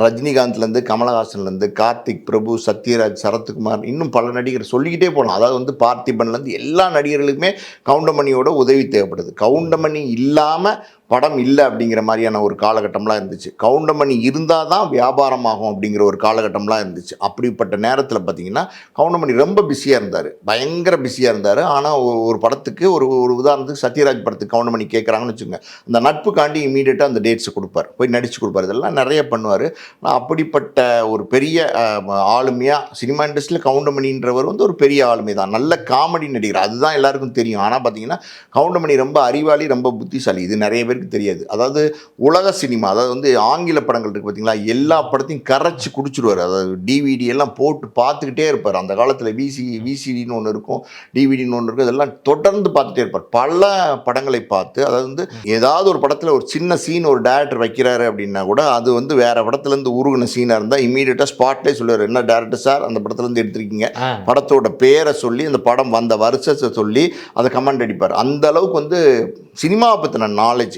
ரஜினிகாந்த்லேருந்து, கமலஹாசன்லேருந்து, கார்த்திக், பிரபு, சத்யராஜ், சரத்குமார், இன்னும் பல நடிகர் சொல்லிக்கிட்டே போகலாம். அதாவது வந்து பார்த்திபன்லேருந்து எல்லா நடிகர்களுக்குமே கவுண்டமணியோட உதவி தேவைப்படுது. கவுண்டமணி இல்லாமல் படம் இல்லை அப்படிங்கிற மாதிரியான ஒரு காலகட்டம்லாம் இருந்துச்சு. கவுண்டமணி இருந்தால் தான் வியாபாரமாகும் அப்படிங்கிற ஒரு காலகட்டம்லாம் இருந்துச்சு. அப்படிப்பட்ட நேரத்தில் பார்த்தீங்கன்னா கவுண்டமணி ரொம்ப பிஸியாக இருந்தார், பயங்கர பிஸியாக இருந்தார். ஆனால் ஒரு படத்துக்கு ஒரு ஒரு உதாரணத்துக்கு சத்யராஜ் படத்துக்கு கவுண்டமணி கேட்குறாங்கன்னு வச்சுக்கோங்க, அந்த நட்புக்காண்டி இமீடியட்டாக அந்த டேட்ஸை கொடுப்பார், போய் நடித்து கொடுப்பார். இதெல்லாம் நிறைய பண்ணுவார். அப்படிப்பட்ட ஒரு பெரிய ஆளுமையாக சினிமா இண்டஸ்ட்ரியில் கவுண்டமணின்றவர் வந்து ஒரு பெரிய ஆளுமை தான். நல்ல காமெடி நடிகர், அதுதான் எல்லாருக்கும் தெரியும். ஆனால் பார்த்தீங்கன்னா கவுண்டமணி ரொம்ப அறிவாளி, ரொம்ப புத்திசாலி. இது நிறைய பேருக்கு தெரியாது. அதாவது உலக சினிமா, அதாவது வந்து ஆங்கில படங்கள் இருக்குது பார்த்தீங்களா, எல்லா படத்தையும் கரைச்சி குடிச்சிடுவார். அதாவது டிவிடி எல்லாம் போட்டு பார்த்துக்கிட்டே இருப்பார். அந்த காலத்தில் விசிடின்னு ஒன்று இருக்கும், டிவிடின்னு ஒன்று இருக்கும், இதெல்லாம் தொடர்ந்து பார்த்துட்டே இருப்பார். பல படங்களை பார்த்து, அதாவது வந்து ஏதாவது ஒரு படத்தில் ஒரு சின்ன சீன் ஒரு டைரக்டர் வைக்கிறாரு அப்படின்னா கூட அது வந்து வேற படத்துலேருந்து உருகின சீனாக இருந்தால் இமீடியட்டாக ஸ்பாட்லேயே சொல்லுவார், என்ன டேரக்டர் சார் அந்த படத்துலேருந்து எடுத்திருக்கீங்க, படத்தோட பேரை சொல்லி அந்த படம் வந்த வருஷத்தை சொல்லி அதை கமெண்ட் அடிப்பார். அந்த அளவுக்கு வந்து சினிமாவை பற்றின நாலேஜ்